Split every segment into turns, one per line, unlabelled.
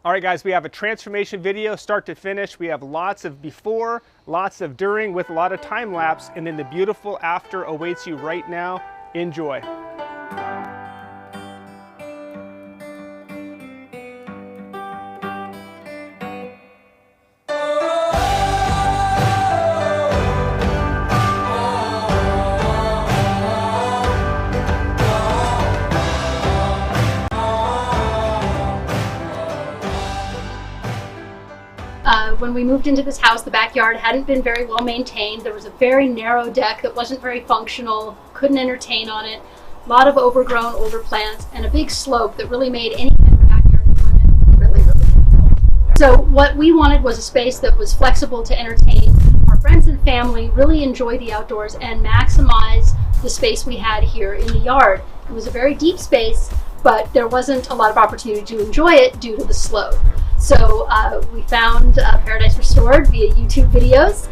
All right, guys, we have a transformation video start to finish. We have lots of before, lots of during with a lot of time lapse, and then the beautiful after awaits you right now. Enjoy.
When we moved into this house, the backyard hadn't been very well maintained. There was a very narrow deck that wasn't very functional, couldn't entertain on it, a lot of overgrown older plants, and a big slope that really made any kind of backyard environment really, really difficult. So what we wanted was a space that was flexible to entertain our friends and family, really enjoy the outdoors, and maximize the space we had here in the yard. It was a very deep space, but there wasn't a lot of opportunity to enjoy it due to the slope. So we found Paradise Restored via YouTube videos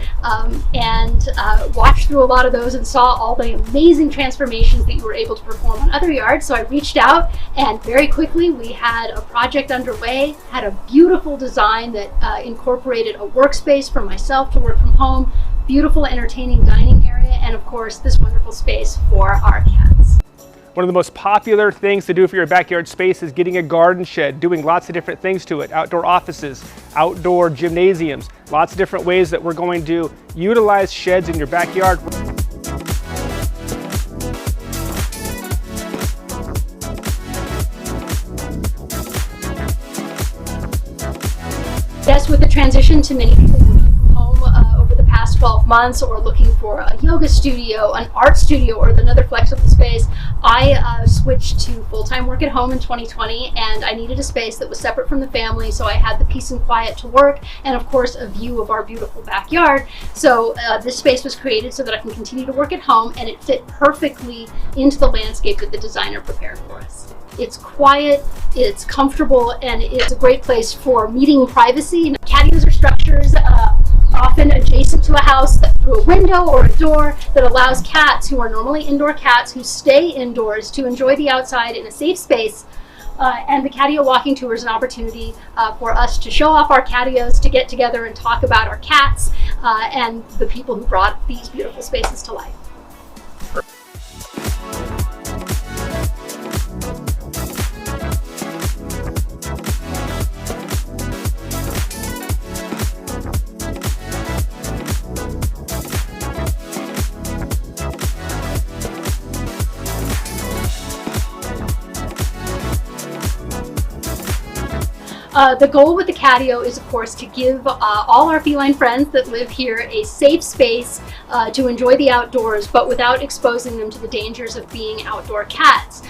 and watched through a lot of those and saw all the amazing transformations that you were able to perform on other yards. So I reached out, and very quickly we had a project underway, had a beautiful design that incorporated a workspace for myself to work from home, beautiful entertaining dining area, and of course this wonderful space for our cats.
One of the most popular things to do for your backyard space is getting a garden shed, doing lots of different things to it, outdoor offices, outdoor gymnasiums, lots of different ways that we're going to utilize sheds in your backyard.
Yes, with the transition to many people working from home over the past 12 months, or looking for a yoga studio, an art studio, or another flexible space, I switched to full-time work at home in 2020, and I needed a space that was separate from the family, so I had the peace and quiet to work, and of course a view of our beautiful backyard. So this space was created so that I can continue to work at home, and it fit perfectly into the landscape that the designer prepared for us. It's quiet, it's comfortable, and it's a great place for meeting privacy. Catios are structures often adjacent to a house through a window or a door that allows cats who are normally indoor cats who stay indoors to enjoy the outside in a safe space. And the CATIO walking tour is an opportunity for us to show off our catios, to get together and talk about our cats and the people who brought these beautiful spaces to life. The goal with the CATIO is, of course, to give all our feline friends that live here a safe space to enjoy the outdoors, but without exposing them to the dangers of being outdoor cats.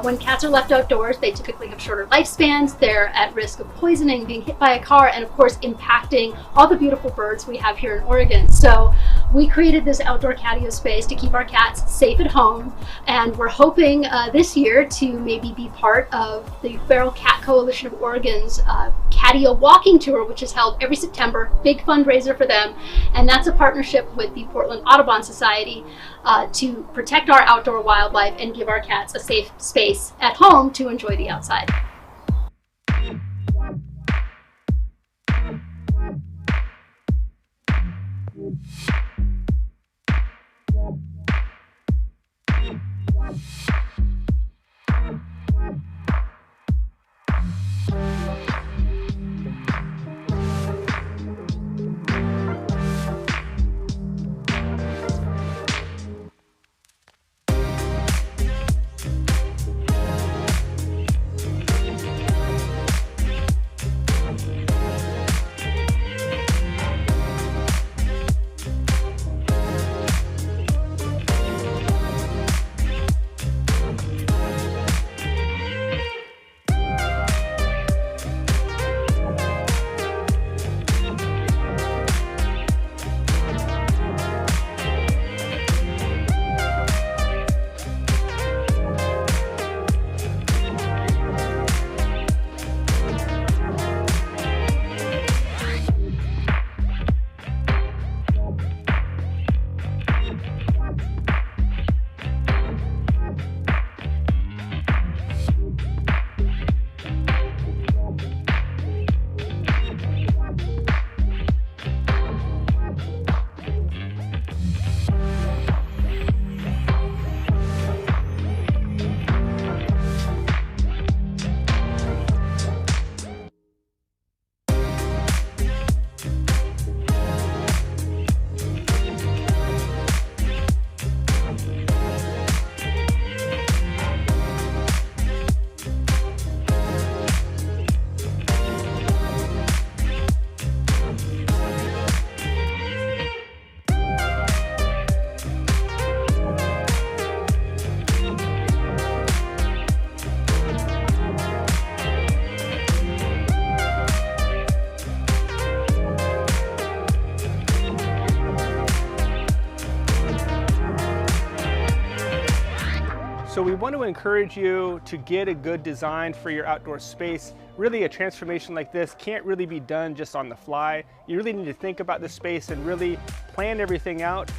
When cats are left outdoors, they typically have shorter lifespans, they're at risk of poisoning, being hit by a car, and of course impacting all the beautiful birds we have here in Oregon. So we created this outdoor CATIO space to keep our cats safe at home, and we're hoping this year to maybe be part of the Feral Cat Coalition of Oregon's CATIO walking tour, which is held every September, big fundraiser for them, and that's a partnership with the Portland Audubon Society to protect our outdoor wildlife and give our cats a safe space at home to enjoy the outside.
So we want to encourage you to get a good design for your outdoor space. Really, a transformation like this can't really be done just on the fly. You really need to think about the space and really plan everything out.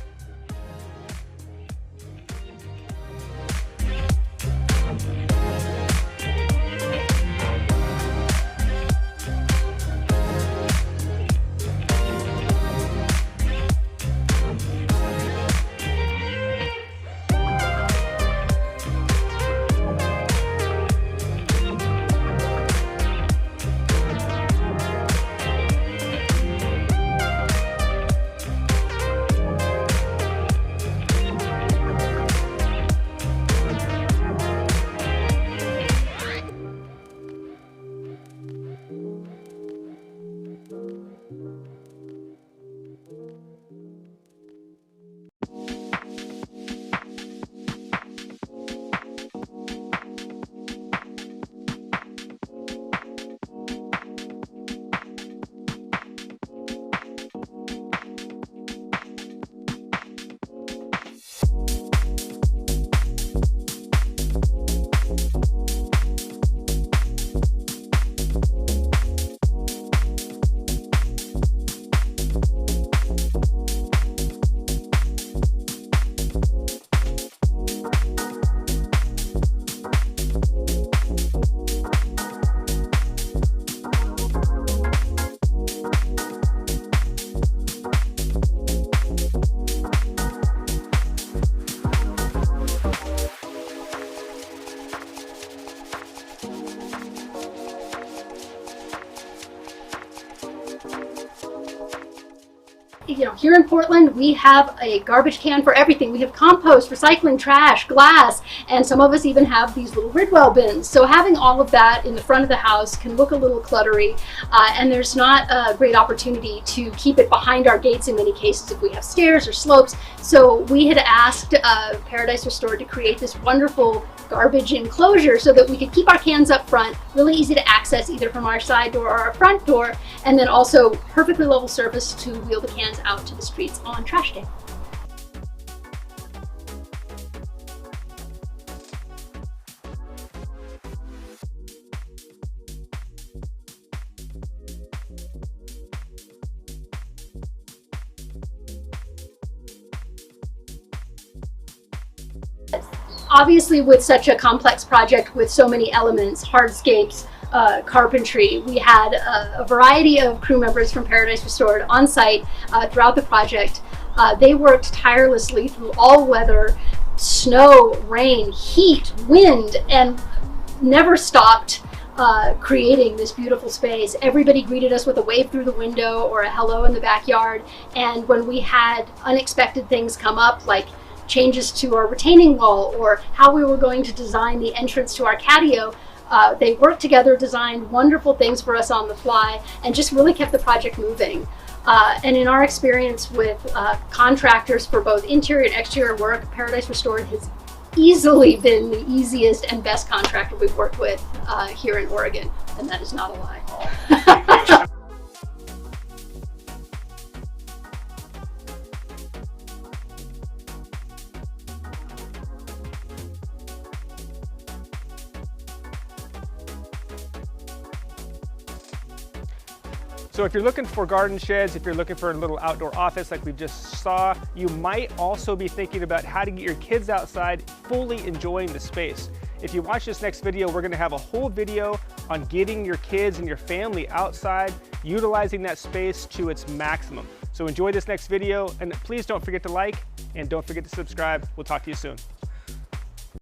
Here in Portland, we have a garbage can for everything. We have compost, recycling, trash, glass, and some of us even have these little Ridwell bins. So having all of that in the front of the house can look a little cluttery, and there's not a great opportunity to keep it behind our gates in many cases if we have stairs or slopes. So we had asked Paradise Restored to create this wonderful garbage enclosure so that we could keep our cans up front, really easy to access either from our side door or our front door, and then also perfectly level surface to wheel the cans out to the streets on trash day. Obviously, with such a complex project with so many elements, hardscapes, carpentry, we had a variety of crew members from Paradise Restored on site throughout the project. They worked tirelessly through all weather, snow, rain, heat, wind, and never stopped creating this beautiful space. Everybody greeted us with a wave through the window or a hello in the backyard. And when we had unexpected things come up, like changes to our retaining wall or how we were going to design the entrance to our CATIO, they worked together, designed wonderful things for us on the fly, and just really kept the project moving. And in our experience with contractors for both interior and exterior work, Paradise Restored has easily been the easiest and best contractor we've worked with here in Oregon, and that is not a lie.
So if you're looking for garden sheds, if you're looking for a little outdoor office like we just saw, you might also be thinking about how to get your kids outside fully enjoying the space. If you watch this next video, we're gonna have a whole video on getting your kids and your family outside, utilizing that space to its maximum. So enjoy this next video, and please don't forget to like and don't forget to subscribe. We'll talk to you soon.